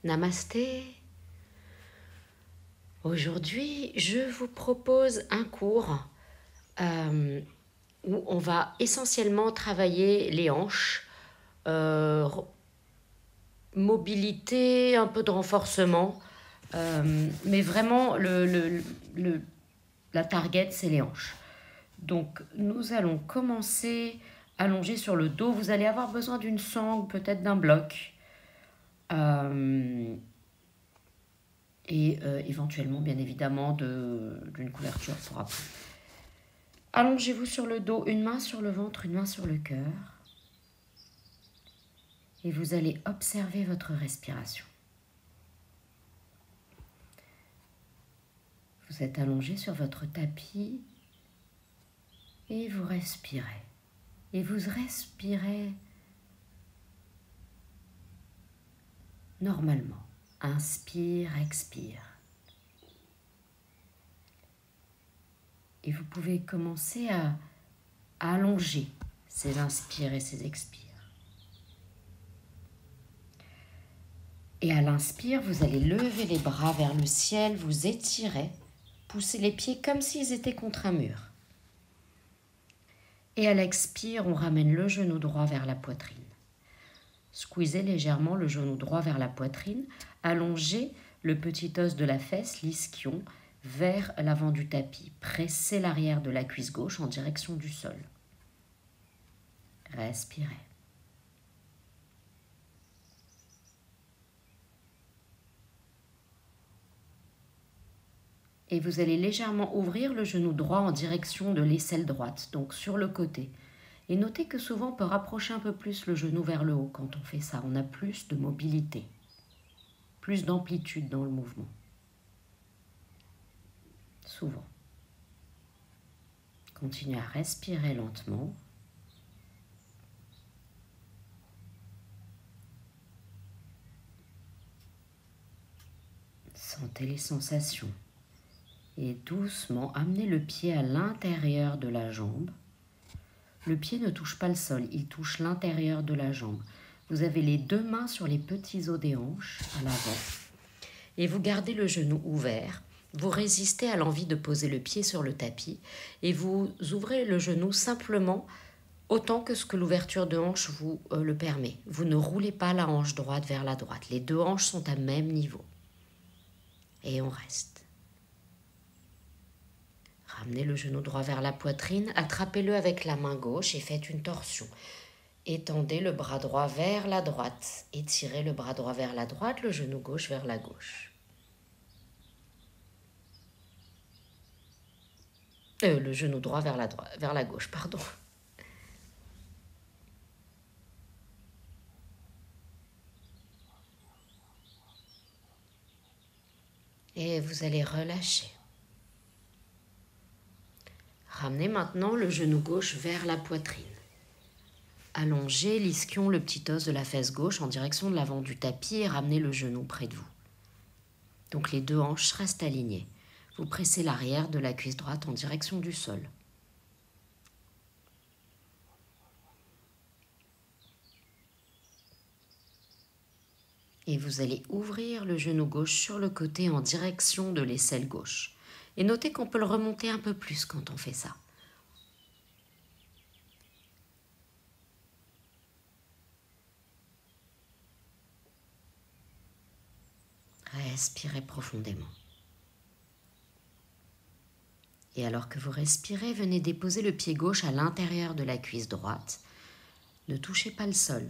Namasté. Aujourd'hui, je vous propose un cours où on va essentiellement travailler les hanches, mobilité, un peu de renforcement, mais vraiment la target, c'est les hanches. Donc, nous allons commencer allongé sur le dos. Vous allez avoir besoin d'une sangle, peut-être d'un bloc. Et éventuellement, bien évidemment, d'une couverture pour après. Allongez-vous sur le dos, une main sur le ventre, une main sur le cœur. Et vous allez observer votre respiration. Vous êtes allongé sur votre tapis et vous respirez. Et vous respirez normalement. Inspire, expire. Et vous pouvez commencer à allonger ces inspires et ces expires. Et à l'inspire, vous allez lever les bras vers le ciel, vous étirez, poussez les pieds comme s'ils étaient contre un mur. Et à l'expire, on ramène le genou droit vers la poitrine. Squeezez légèrement le genou droit vers la poitrine, allongez le petit os de la fesse, l'ischion, vers l'avant du tapis. Pressez l'arrière de la cuisse gauche en direction du sol. Respirez. Et vous allez légèrement ouvrir le genou droit en direction de l'aisselle droite, donc sur le côté. Et notez que souvent on peut rapprocher un peu plus le genou vers le haut quand on fait ça. On a plus de mobilité, plus d'amplitude dans le mouvement. Souvent. Continuez à respirer lentement. Sentez les sensations. Et doucement, amenez le pied à l'intérieur de la jambe. Le pied ne touche pas le sol, il touche l'intérieur de la jambe. Vous avez les deux mains sur les petits os des hanches à l'avant. Et vous gardez le genou ouvert. Vous résistez à l'envie de poser le pied sur le tapis. Et vous ouvrez le genou simplement autant que ce que l'ouverture de hanche vous le permet. Vous ne roulez pas la hanche droite vers la droite. Les deux hanches sont à même niveau. Et on reste. Ramenez le genou droit vers la poitrine, attrapez-le avec la main gauche et faites une torsion. Étendez le bras droit vers la droite, étirez le bras droit vers la droite, le genou gauche vers la gauche. Le genou droit vers la gauche, pardon. Et vous allez relâcher. Ramenez maintenant le genou gauche vers la poitrine. Allongez l'ischion, le petit os de la fesse gauche en direction de l'avant du tapis et ramenez le genou près de vous. Donc les deux hanches restent alignées. Vous pressez l'arrière de la cuisse droite en direction du sol. Et vous allez ouvrir le genou gauche sur le côté en direction de l'aisselle gauche. Et notez qu'on peut le remonter un peu plus quand on fait ça. Respirez profondément. Et alors que vous respirez, venez déposer le pied gauche à l'intérieur de la cuisse droite. Ne touchez pas le sol.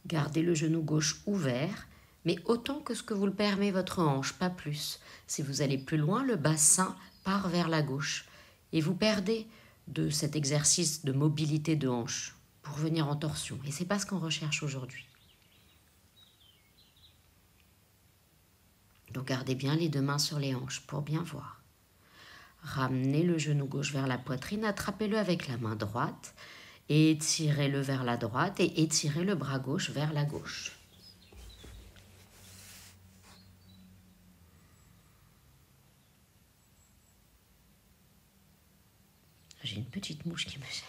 Gardez le genou gauche ouvert, mais autant que ce que vous le permet votre hanche, pas plus. Si vous allez plus loin, le bassin part vers la gauche. Et vous perdez de cet exercice de mobilité de hanche pour venir en torsion. Et ce n'est pas ce qu'on recherche aujourd'hui. Donc gardez bien les deux mains sur les hanches pour bien voir. Ramenez le genou gauche vers la poitrine, attrapez-le avec la main droite, étirez-le vers la droite et étirez le bras gauche vers la gauche. J'ai une petite mouche qui me gêne.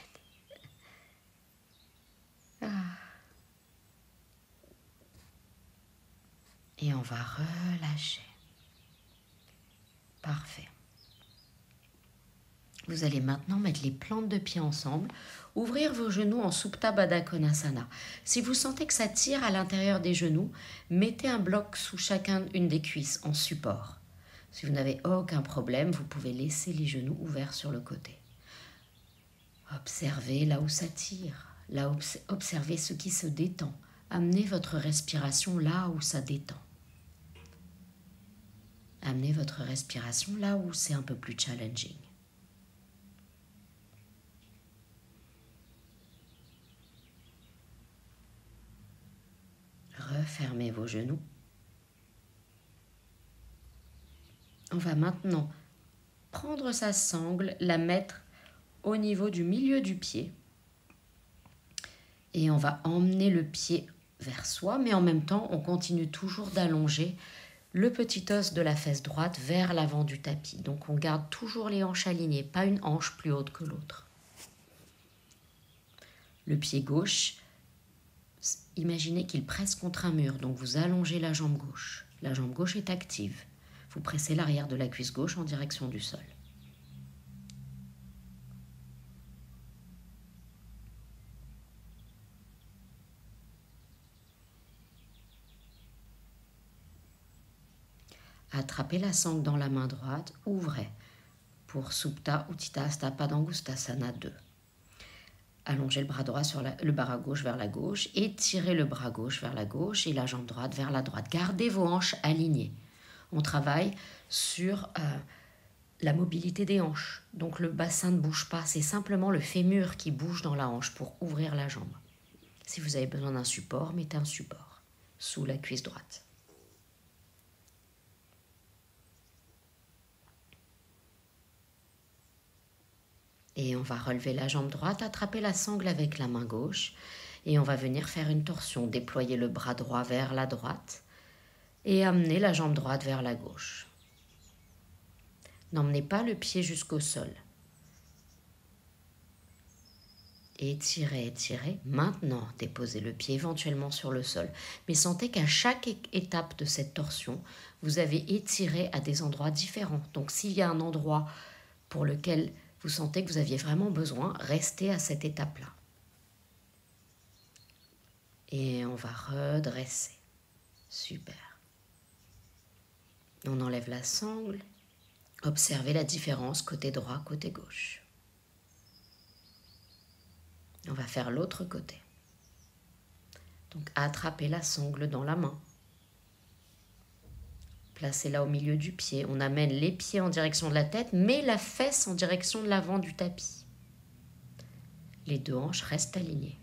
Et on va relâcher. Parfait. Vous allez maintenant mettre les plantes de pied ensemble, ouvrir vos genoux en Supta Baddha Konasana. Si vous sentez que ça tire à l'intérieur des genoux, mettez un bloc sous chacune des cuisses en support. Si vous n'avez aucun problème, vous pouvez laisser les genoux ouverts sur le côté. Observez là où ça tire, là où observez ce qui se détend. Amenez votre respiration là où ça détend. Amenez votre respiration là où c'est un peu plus challenging. Refermez vos genoux. On va maintenant prendre sa sangle, la mettre au niveau du milieu du pied. Et on va emmener le pied vers soi, mais en même temps, on continue toujours d'allonger le petit os de la fesse droite vers l'avant du tapis. Donc on garde toujours les hanches alignées, pas une hanche plus haute que l'autre. Le pied gauche, imaginez qu'il presse contre un mur, donc vous allongez la jambe gauche. La jambe gauche est active. Vous pressez l'arrière de la cuisse gauche en direction du sol. Attrapez la sangle dans la main droite, ouvrez pour Supta Utthita Padangusthasana 2. Allongez le bras droit sur le bras gauche vers la gauche, étirez le bras gauche vers la gauche et la jambe droite vers la droite. Gardez vos hanches alignées. On travaille sur la mobilité des hanches. Donc le bassin ne bouge pas, c'est simplement le fémur qui bouge dans la hanche pour ouvrir la jambe. Si vous avez besoin d'un support, mettez un support sous la cuisse droite. Et on va relever la jambe droite, attraper la sangle avec la main gauche et on va venir faire une torsion, déployer le bras droit vers la droite et amener la jambe droite vers la gauche. N'emmenez pas le pied jusqu'au sol. Étirez, étirez. Maintenant, déposez le pied éventuellement sur le sol. Mais sentez qu'à chaque étape de cette torsion, vous avez étiré à des endroits différents. Donc s'il y a un endroit pour lequel vous sentez que vous aviez vraiment besoin, restez à cette étape-là. Et on va redresser. Super. On enlève la sangle. Observez la différence côté droit, côté gauche. On va faire l'autre côté. Donc attrapez la sangle dans la main. Placez-la au milieu du pied. On amène les pieds en direction de la tête, mais la fesse en direction de l'avant du tapis. Les deux hanches restent alignées.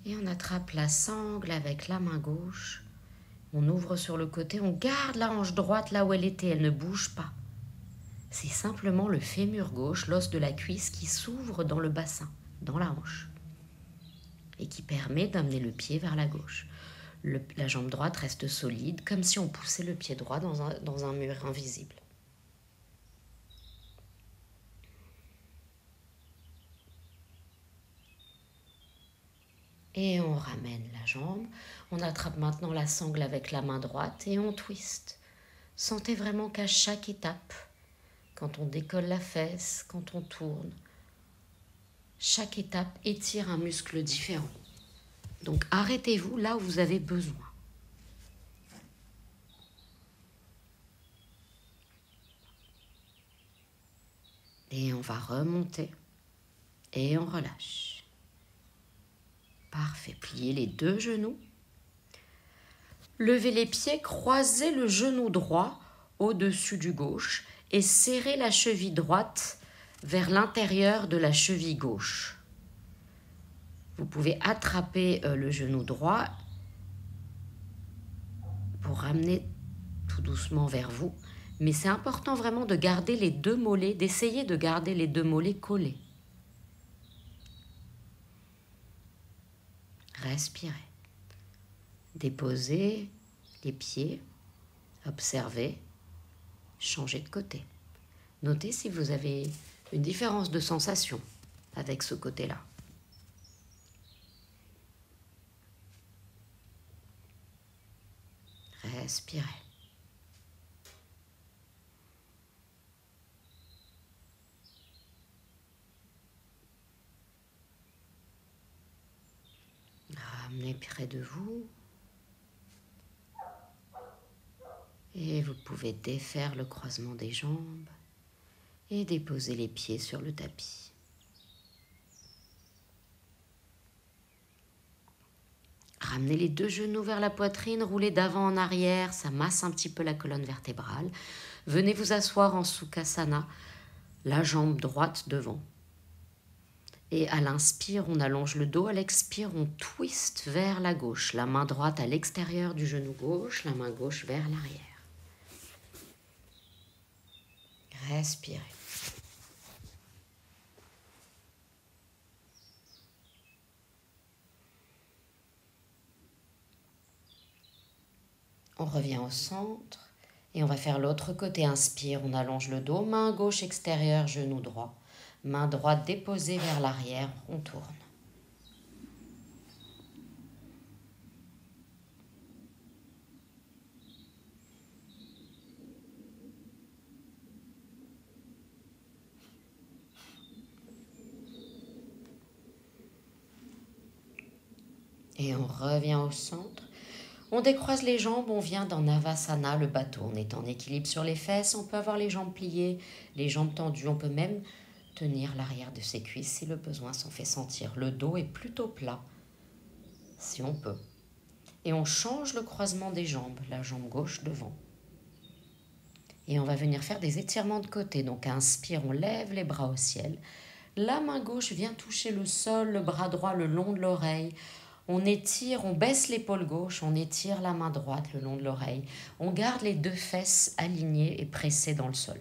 Et on attrape la sangle avec la main gauche. On ouvre sur le côté, on garde la hanche droite là où elle était, elle ne bouge pas. C'est simplement le fémur gauche, l'os de la cuisse qui s'ouvre dans le bassin, dans la hanche. Et qui permet d'amener le pied vers la gauche. La jambe droite reste solide, comme si on poussait le pied droit dans un mur invisible. Et on ramène la jambe. On attrape maintenant la sangle avec la main droite et on twist. Sentez vraiment qu'à chaque étape, quand on décolle la fesse, quand on tourne, chaque étape étire un muscle différent. Donc arrêtez-vous là où vous avez besoin. Et on va remonter et on relâche. Parfait. Pliez les deux genoux. Levez les pieds, croisez le genou droit au-dessus du gauche et serrez la cheville droite vers l'intérieur de la cheville gauche. Vous pouvez attraper le genou droit pour ramener tout doucement vers vous. Mais c'est important vraiment de garder les deux mollets, d'essayer de garder les deux mollets collés. Respirez. Déposez les pieds. Observez. changez de côté. Notez si vous avez une différence de sensation avec ce côté-là. Respirez. Ramenez près de vous. Et vous pouvez défaire le croisement des jambes et déposer les pieds sur le tapis. Ramenez les deux genoux vers la poitrine, roulez d'avant en arrière, ça masse un petit peu la colonne vertébrale. Venez vous asseoir en Sukhasana, la jambe droite devant. Et à l'inspire, on allonge le dos, à l'expire, on twist vers la gauche. La main droite à l'extérieur du genou gauche, la main gauche vers l'arrière. Respirez. On revient au centre et on va faire l'autre côté. Inspire, on allonge le dos, main gauche extérieure, genou droit. Main droite déposée vers l'arrière, on tourne. Et on revient au centre. On décroise les jambes, on vient dans Navasana, le bateau. On est en équilibre sur les fesses, on peut avoir les jambes pliées, les jambes tendues. On peut même tenir l'arrière de ses cuisses si le besoin s'en fait sentir. Le dos est plutôt plat, si on peut. Et on change le croisement des jambes, la jambe gauche devant. Et on va venir faire des étirements de côté. Donc inspire, on lève les bras au ciel. La main gauche vient toucher le sol, le bras droit le long de l'oreille. On étire, on baisse l'épaule gauche, on étire la main droite le long de l'oreille. On garde les deux fesses alignées et pressées dans le sol.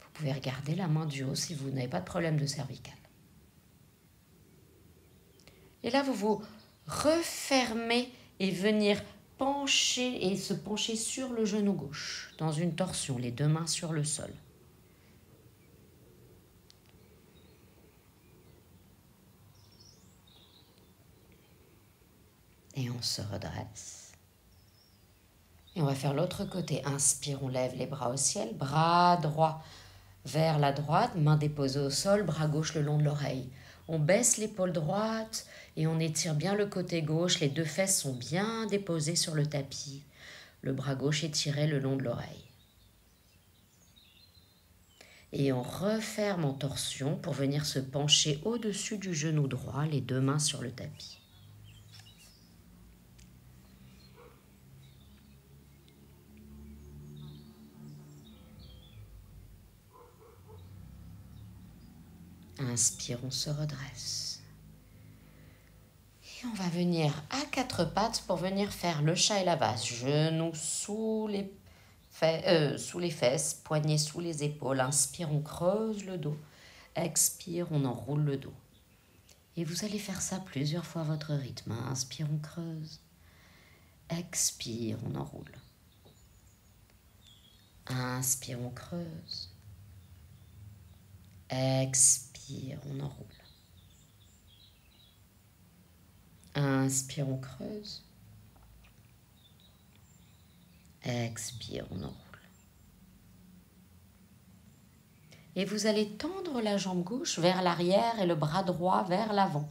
Vous pouvez regarder la main du haut si vous n'avez pas de problème de cervical. Et là, vous vous refermez et venir pencher et se pencher sur le genou gauche, dans une torsion, les deux mains sur le sol. Et on se redresse. Et on va faire l'autre côté. Inspire, on lève les bras au ciel. Bras droit vers la droite, main déposée au sol, bras gauche le long de l'oreille. On baisse l'épaule droite et on étire bien le côté gauche. Les deux fesses sont bien déposées sur le tapis. Le bras gauche étiré le long de l'oreille. Et on referme en torsion pour venir se pencher au-dessus du genou droit, les deux mains sur le tapis. Inspire, on se redresse. Et on va venir à quatre pattes pour venir faire le Shailavas. Genoux sous les fesses, poignets sous les épaules. Inspire, on creuse le dos. Expire, on enroule le dos. Et vous allez faire ça plusieurs fois à votre rythme. Inspire, on creuse. Expire, on enroule. Inspire, on creuse. Expire, on enroule. Inspire, on creuse. Expire, on enroule. Et vous allez tendre la jambe gauche vers l'arrière et le bras droit vers l'avant.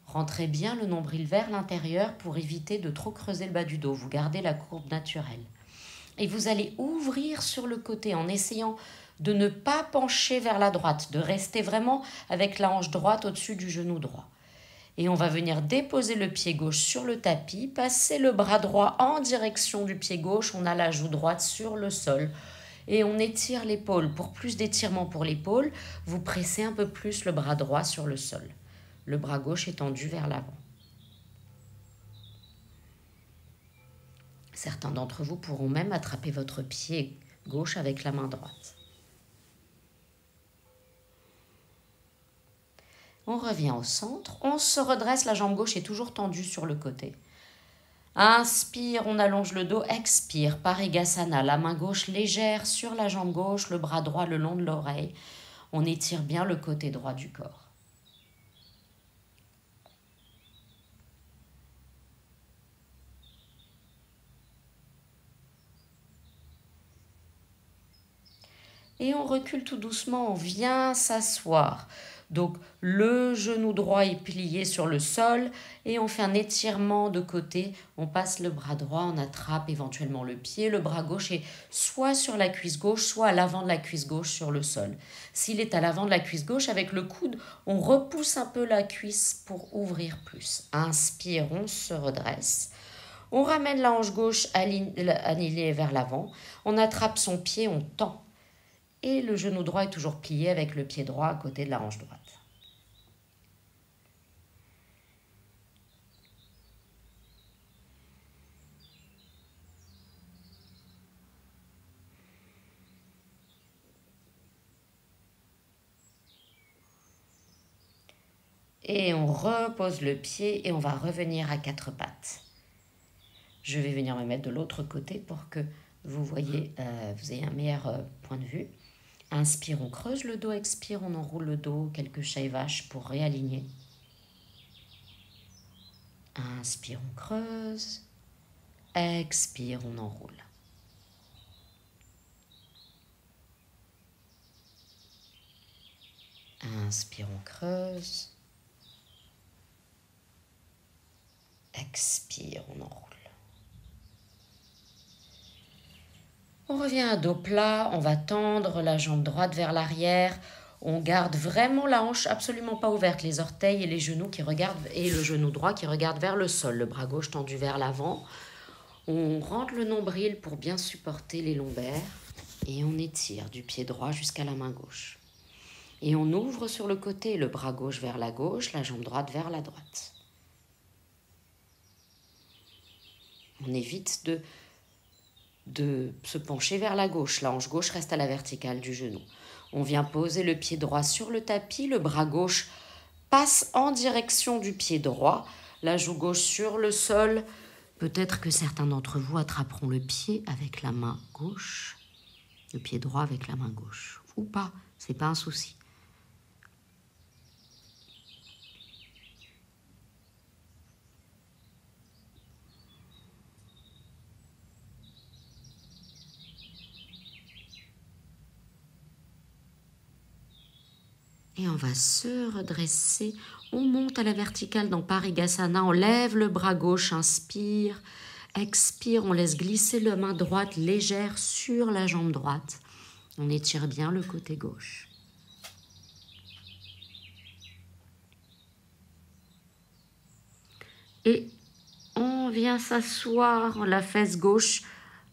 Rentrez bien le nombril vers l'intérieur pour éviter de trop creuser le bas du dos. Vous gardez la courbe naturelle. Et vous allez ouvrir sur le côté en essayant de ne pas pencher vers la droite, de rester vraiment avec la hanche droite au-dessus du genou droit. Et on va venir déposer le pied gauche sur le tapis, passer le bras droit en direction du pied gauche, on a la joue droite sur le sol. Et on étire l'épaule. Pour plus d'étirement pour l'épaule, vous pressez un peu plus le bras droit sur le sol. Le bras gauche est tendu vers l'avant. Certains d'entre vous pourront même attraper votre pied gauche avec la main droite. On revient au centre, on se redresse, la jambe gauche est toujours tendue sur le côté. Inspire, on allonge le dos. Expire, Parigasana. La main gauche légère sur la jambe gauche, le bras droit le long de l'oreille. On étire bien le côté droit du corps. Et on recule tout doucement, on vient s'asseoir. Donc le genou droit est plié sur le sol et on fait un étirement de côté. On passe le bras droit, on attrape éventuellement le pied. Le bras gauche est soit sur la cuisse gauche, soit à l'avant de la cuisse gauche sur le sol. S'il est à l'avant de la cuisse gauche, avec le coude, on repousse un peu la cuisse pour ouvrir plus. Inspire, on se redresse. On ramène la hanche gauche alignée vers l'avant. On attrape son pied, on tend. Et le genou droit est toujours plié avec le pied droit à côté de la hanche droite. Et on repose le pied et on va revenir à quatre pattes. Je vais venir me mettre de l'autre côté pour que vous ayez un meilleur point de vue. Inspire, on creuse le dos, expire, on enroule le dos, quelques chats et vaches pour réaligner. Inspire, on creuse. Expire, on enroule. Inspire, on creuse. Expire, on enroule. On revient à dos plat, on va tendre la jambe droite vers l'arrière. On garde vraiment la hanche absolument pas ouverte, les orteils et les genoux qui regardent, et le genou droit qui regarde vers le sol, le bras gauche tendu vers l'avant. On rentre le nombril pour bien supporter les lombaires et on étire du pied droit jusqu'à la main gauche. Et on ouvre sur le côté, le bras gauche vers la gauche, la jambe droite vers la droite. On évite de se pencher vers la gauche. La hanche gauche reste à la verticale du genou. On vient poser le pied droit sur le tapis. Le bras gauche passe en direction du pied droit. La joue gauche sur le sol. Peut-être que certains d'entre vous attraperont le pied avec la main gauche. Le pied droit avec la main gauche. Ou pas, c'est pas un souci. Et on va se redresser. On monte à la verticale dans Parigasana. On lève le bras gauche, inspire. Expire, on laisse glisser la main droite légère sur la jambe droite. On étire bien le côté gauche. Et on vient s'asseoir la fesse gauche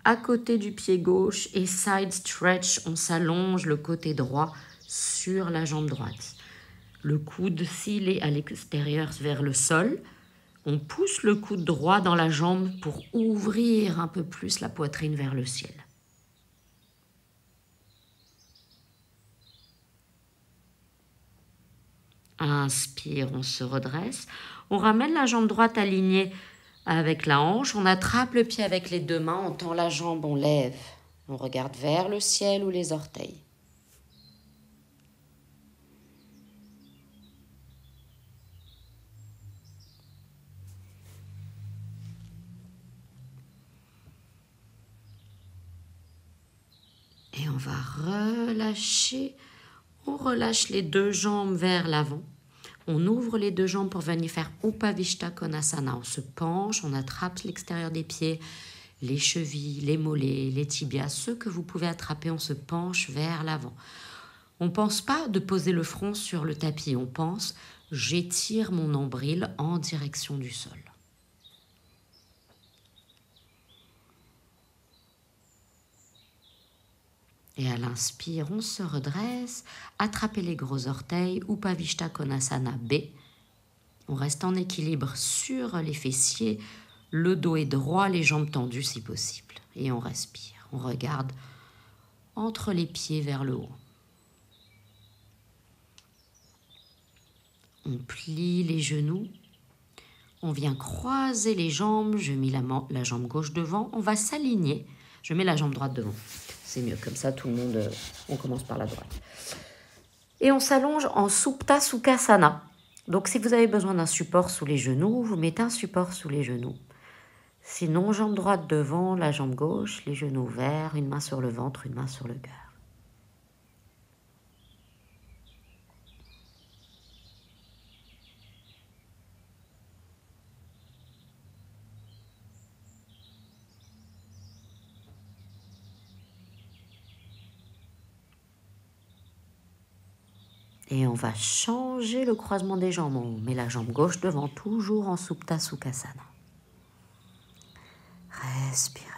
à côté du pied gauche et side stretch, on s'allonge le côté droit sur la jambe droite. Le coude, s'il est à l'extérieur vers le sol, on pousse le coude droit dans la jambe pour ouvrir un peu plus la poitrine vers le ciel. Inspire, on se redresse. On ramène la jambe droite alignée avec la hanche. On attrape le pied avec les deux mains. On tend la jambe, on lève. On regarde vers le ciel ou les orteils. Et on va relâcher. On relâche les deux jambes vers l'avant. On ouvre les deux jambes pour venir faire Upavishta Konasana. On se penche, on attrape l'extérieur des pieds, les chevilles, les mollets, les tibias, ceux que vous pouvez attraper, on se penche vers l'avant. On ne pense pas de poser le front sur le tapis, on pense j'étire mon nombril en direction du sol. Et à l'inspire, on se redresse, attrapez les gros orteils, Upavishta Konasana B. On reste en équilibre sur les fessiers, le dos est droit, les jambes tendues si possible. Et on respire, on regarde entre les pieds vers le haut. On plie les genoux, On vient croiser les jambes, je mets la jambe gauche devant, on va s'aligner. Je mets la jambe droite devant, c'est mieux, comme ça tout le monde, on commence par la droite. Et on s'allonge en Supta Sukhasana. Donc si vous avez besoin d'un support sous les genoux, vous mettez un support sous les genoux. Sinon, jambe droite devant, la jambe gauche, les genoux ouverts, une main sur le ventre, une main sur le cœur. Et on va changer le croisement des jambes. On met la jambe gauche devant, toujours en Supta Sukhasana. Respirez.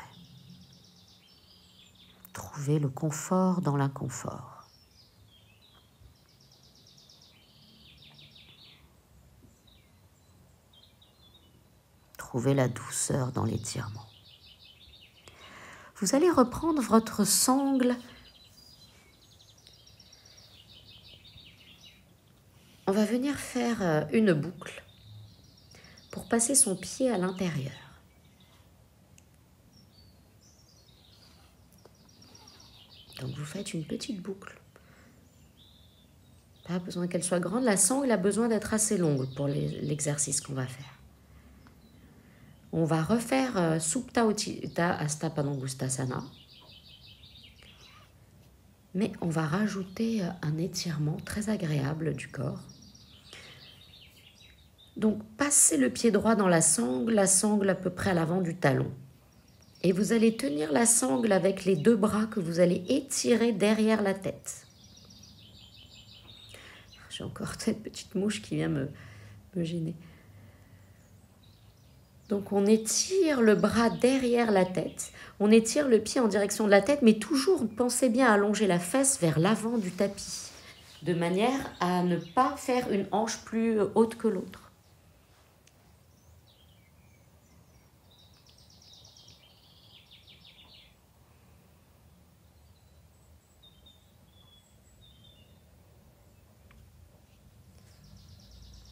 Trouvez le confort dans l'inconfort. Trouvez la douceur dans l'étirement. Vous allez reprendre votre sangle. On va venir faire une boucle pour passer son pied à l'intérieur. Donc vous faites une petite boucle. Pas besoin qu'elle soit grande. La sangle a besoin d'être assez longue pour l'exercice qu'on va faire. On va refaire Supta Uttita Hasta Padangusthasana. Mais on va rajouter un étirement très agréable du corps. Donc passez le pied droit dans la sangle à peu près à l'avant du talon. Et vous allez tenir la sangle avec les deux bras que vous allez étirer derrière la tête. J'ai encore cette petite mouche qui vient me gêner. Donc on étire le bras derrière la tête. On étire le pied en direction de la tête, mais toujours pensez bien à allonger la fesse vers l'avant du tapis, de manière à ne pas faire une hanche plus haute que l'autre.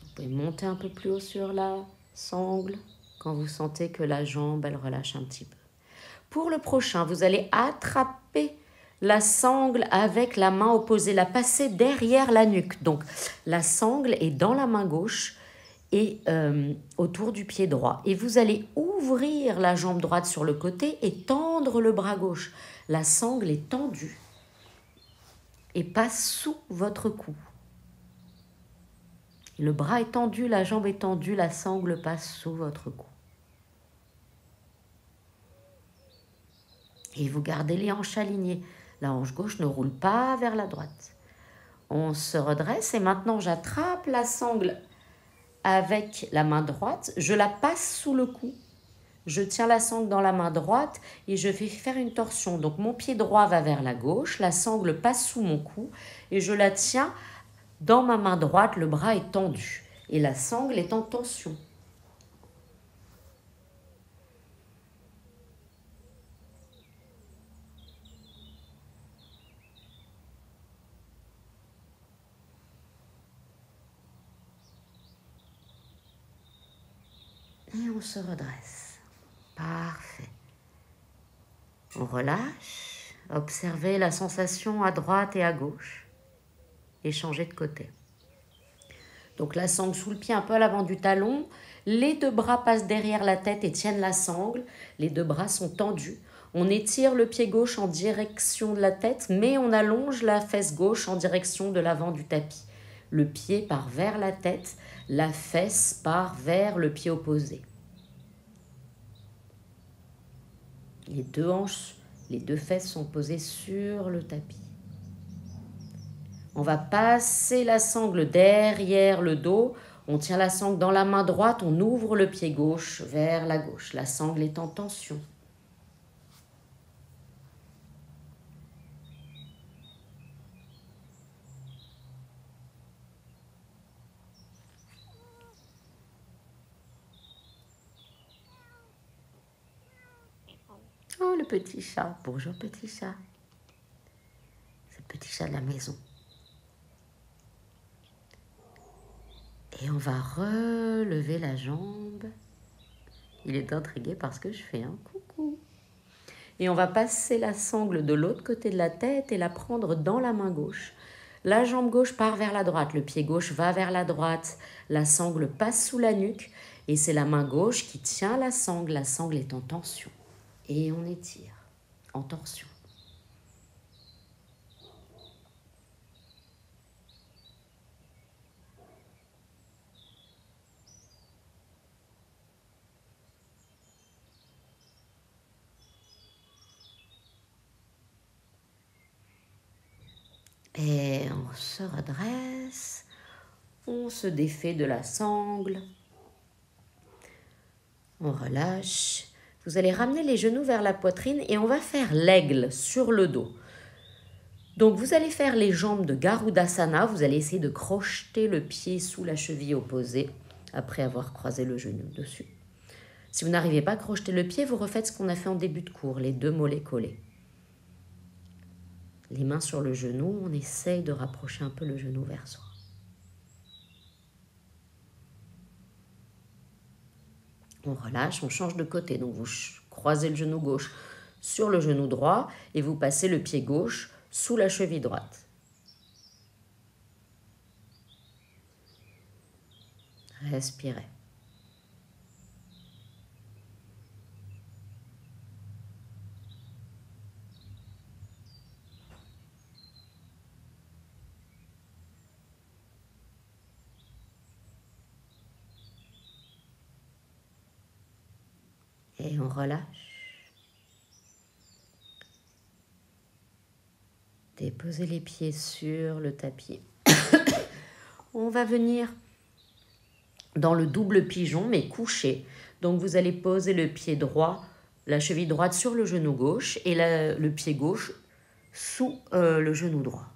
Vous pouvez monter un peu plus haut sur la sangle quand vous sentez que la jambe, elle relâche un petit peu. Pour le prochain, vous allez attraper la sangle avec la main opposée, la passer derrière la nuque. Donc, la sangle est dans la main gauche et autour du pied droit. Et vous allez ouvrir la jambe droite sur le côté et tendre le bras gauche. La sangle est tendue et passe sous votre cou. Le bras est tendu, la jambe est tendue, la sangle passe sous votre cou. Et vous gardez les hanches alignées. La hanche gauche ne roule pas vers la droite. On se redresse et maintenant j'attrape la sangle avec la main droite. Je la passe sous le cou. Je tiens la sangle dans la main droite et je vais faire une torsion. Donc mon pied droit va vers la gauche, la sangle passe sous mon cou et je la tiens dans ma main droite, le bras est tendu et la sangle est en tension. Et on se redresse. Parfait. On relâche. Observez la sensation à droite et à gauche. Et changez de côté. Donc la sangle sous le pied, un peu à l'avant du talon. Les deux bras passent derrière la tête et tiennent la sangle. Les deux bras sont tendus. On étire le pied gauche en direction de la tête, mais on allonge la fesse gauche en direction de l'avant du tapis. Le pied part vers la tête, la fesse part vers le pied opposé. Les deux hanches, les deux fesses sont posées sur le tapis. On va passer la sangle derrière le dos. On tient la sangle dans la main droite, on ouvre le pied gauche vers la gauche. La sangle est en tension. Oh, le petit chat. Bonjour, petit chat. C'est le petit chat de la maison. Et on va relever la jambe. Il est intrigué par ce que je fais, hein. Coucou. Et on va passer la sangle de l'autre côté de la tête et la prendre dans la main gauche. La jambe gauche part vers la droite, le pied gauche va vers la droite, la sangle passe sous la nuque et c'est la main gauche qui tient la sangle est en tension. Et on étire, en torsion. Et on se redresse, on se défait de la sangle, on relâche. Vous allez ramener les genoux vers la poitrine et on va faire l'aigle sur le dos. Donc vous allez faire les jambes de Garudasana, vous allez essayer de crocheter le pied sous la cheville opposée après avoir croisé le genou dessus. Si vous n'arrivez pas à crocheter le pied, vous refaites ce qu'on a fait en début de cours, les deux mollets collés. Les mains sur le genou, on essaye de rapprocher un peu le genou vers soi. On relâche, on change de côté. Donc vous croisez le genou gauche sur le genou droit et vous passez le pied gauche sous la cheville droite. Respirez. Et on relâche. Déposez les pieds sur le tapis. On va venir dans le double pigeon, mais couché. Donc vous allez poser le pied droit, la cheville droite sur le genou gauche et le pied gauche sous le genou droit.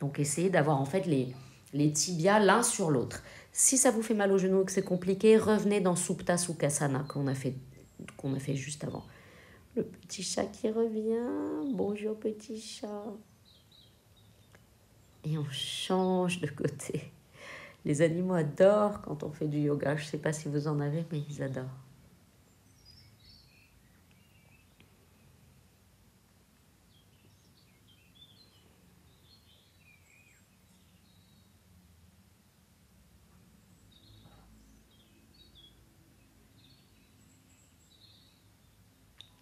Donc essayez d'avoir en fait les tibias l'un sur l'autre. Si ça vous fait mal au genou et que c'est compliqué, revenez dans Supta Sukhasana qu'on a fait juste avant. Le petit chat qui revient. Bonjour petit chat. Et on change de côté. Les animaux adorent quand on fait du yoga. Je ne sais pas si vous en avez, mais ils adorent.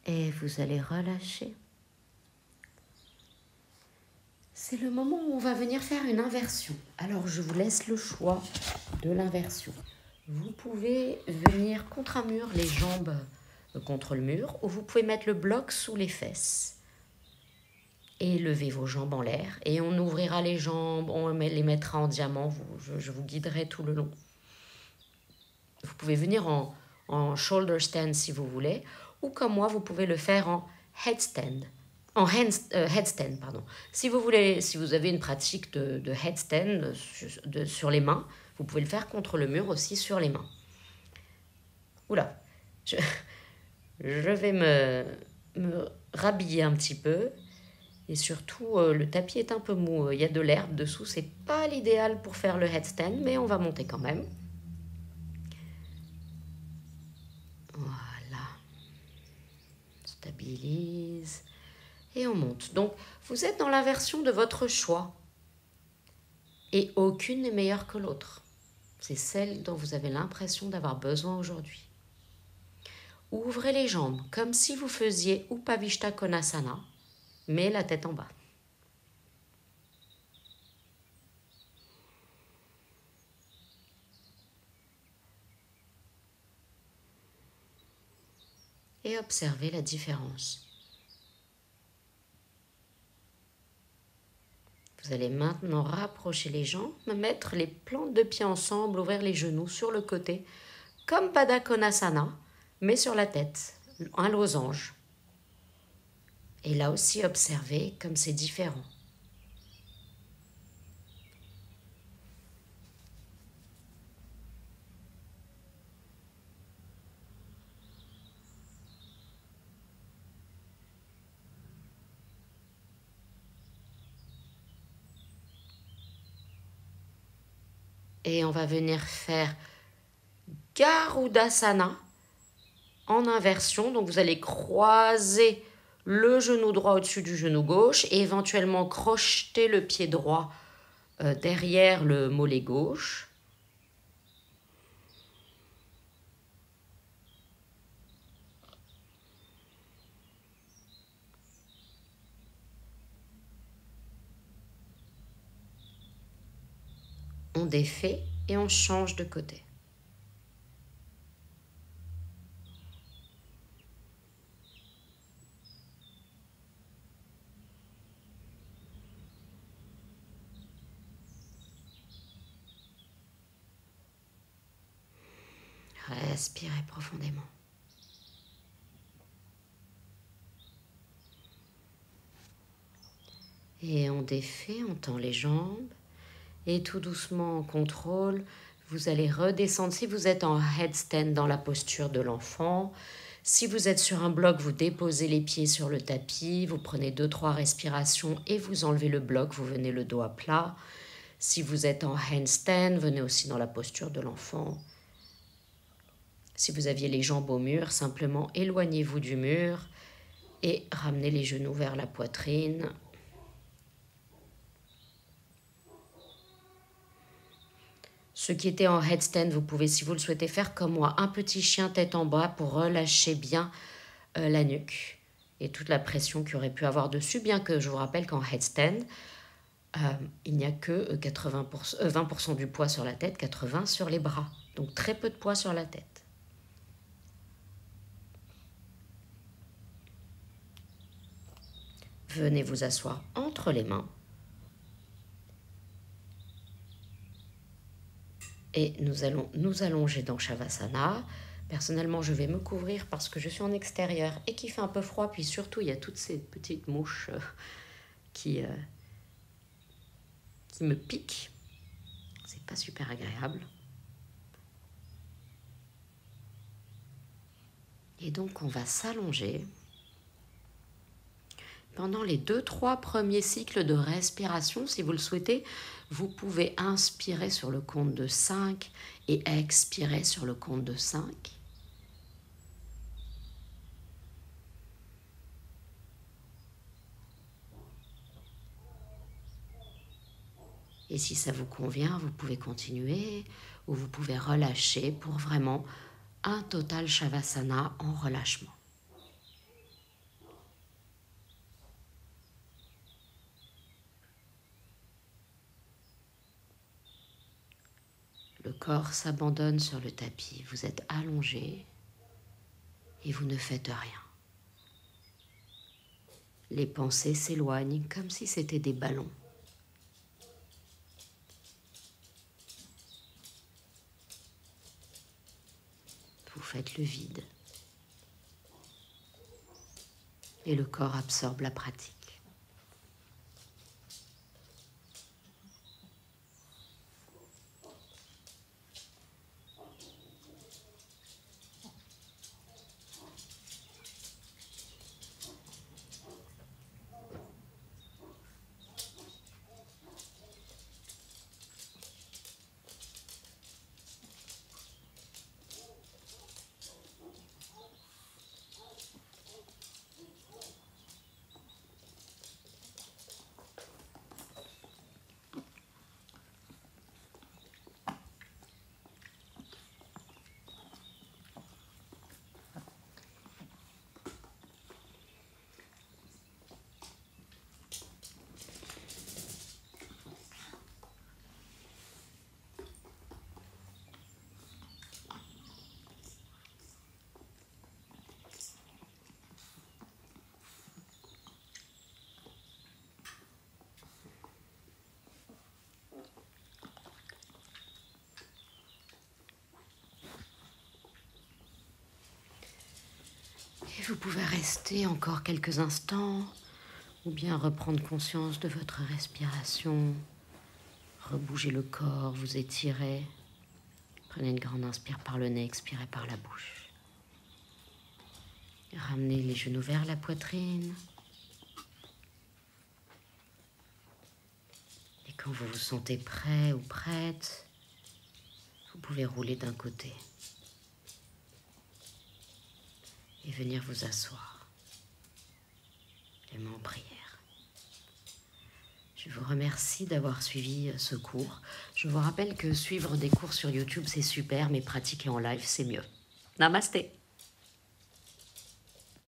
Et vous allez relâcher. C'est le moment où on va venir faire une inversion. Alors, je vous laisse le choix de l'inversion. Vous pouvez venir contre un mur, les jambes contre le mur, ou vous pouvez mettre le bloc sous les fesses. Et lever vos jambes en l'air. Et on ouvrira les jambes, on les mettra en diamant. Je vous guiderai tout le long. Vous pouvez venir en shoulder stand si vous voulez, ou comme moi, vous pouvez le faire en headstand. Headstand, pardon. Si vous avez une pratique de headstand sur les mains, vous pouvez le faire contre le mur aussi sur les mains. Oula, je vais me rhabiller un petit peu. Et surtout, le tapis est un peu mou. Il y a de l'herbe dessous. C'est pas l'idéal pour faire le headstand, mais on va monter quand même. Voilà. Stabilise. Et on monte. Donc, vous êtes dans l'inversion de votre choix. Et aucune n'est meilleure que l'autre. C'est celle dont vous avez l'impression d'avoir besoin aujourd'hui. Ouvrez les jambes comme si vous faisiez Upavishta Konasana, mais la tête en bas. Et observez la différence. Vous allez maintenant rapprocher les jambes, mettre les plantes de pied ensemble, ouvrir les genoux sur le côté, comme Baddha Konasana, mais sur la tête, un losange. Et là aussi, observez comme c'est différent. Et on va venir faire Garudasana en inversion. Donc vous allez croiser le genou droit au-dessus du genou gauche et éventuellement crocheter le pied droit derrière le mollet gauche. On défait et on change de côté. Respirez profondément. Et on défait, on tend les jambes. Et tout doucement, en contrôle, vous allez redescendre. Si vous êtes en headstand dans la posture de l'enfant, si vous êtes sur un bloc, vous déposez les pieds sur le tapis, vous prenez 2-3 respirations et vous enlevez le bloc, vous venez le dos à plat. Si vous êtes en handstand, venez aussi dans la posture de l'enfant. Si vous aviez les jambes au mur, simplement éloignez-vous du mur et ramenez les genoux vers la poitrine. Ceux qui étaient en headstand, vous pouvez, si vous le souhaitez, faire comme moi, un petit chien tête en bas pour relâcher bien la nuque et toute la pression qu'il aurait pu avoir dessus, bien que je vous rappelle qu'en headstand, il n'y a que 20% du poids sur la tête, 80% sur les bras. Donc très peu de poids sur la tête. Venez vous asseoir entre les mains. Et nous allons nous allonger dans Shavasana. Personnellement, je vais me couvrir parce que je suis en extérieur et qu'il fait un peu froid. Puis surtout, il y a toutes ces petites mouches qui me piquent. C'est pas super agréable. Et donc, on va s'allonger. Pendant les 2-3 premiers cycles de respiration, si vous le souhaitez, vous pouvez inspirer sur le compte de 5 et expirer sur le compte de 5. Et si ça vous convient, vous pouvez continuer ou vous pouvez relâcher pour vraiment un total Shavasana en relâchement. Le corps s'abandonne sur le tapis, vous êtes allongé et vous ne faites rien. Les pensées s'éloignent comme si c'était des ballons. Vous faites le vide et le corps absorbe la pratique. Et vous pouvez rester encore quelques instants ou bien reprendre conscience de votre respiration, rebouger le corps, vous étirez. Prenez une grande inspire par le nez, expirez par la bouche. Ramenez les genoux vers la poitrine. Et quand vous vous sentez prêt ou prête, pouvez rouler d'un côté et venir vous asseoir, les mains en prière. Je vous remercie d'avoir suivi ce cours. Je vous rappelle que suivre des cours sur YouTube, c'est super, mais pratiquer en live, c'est mieux. Namasté!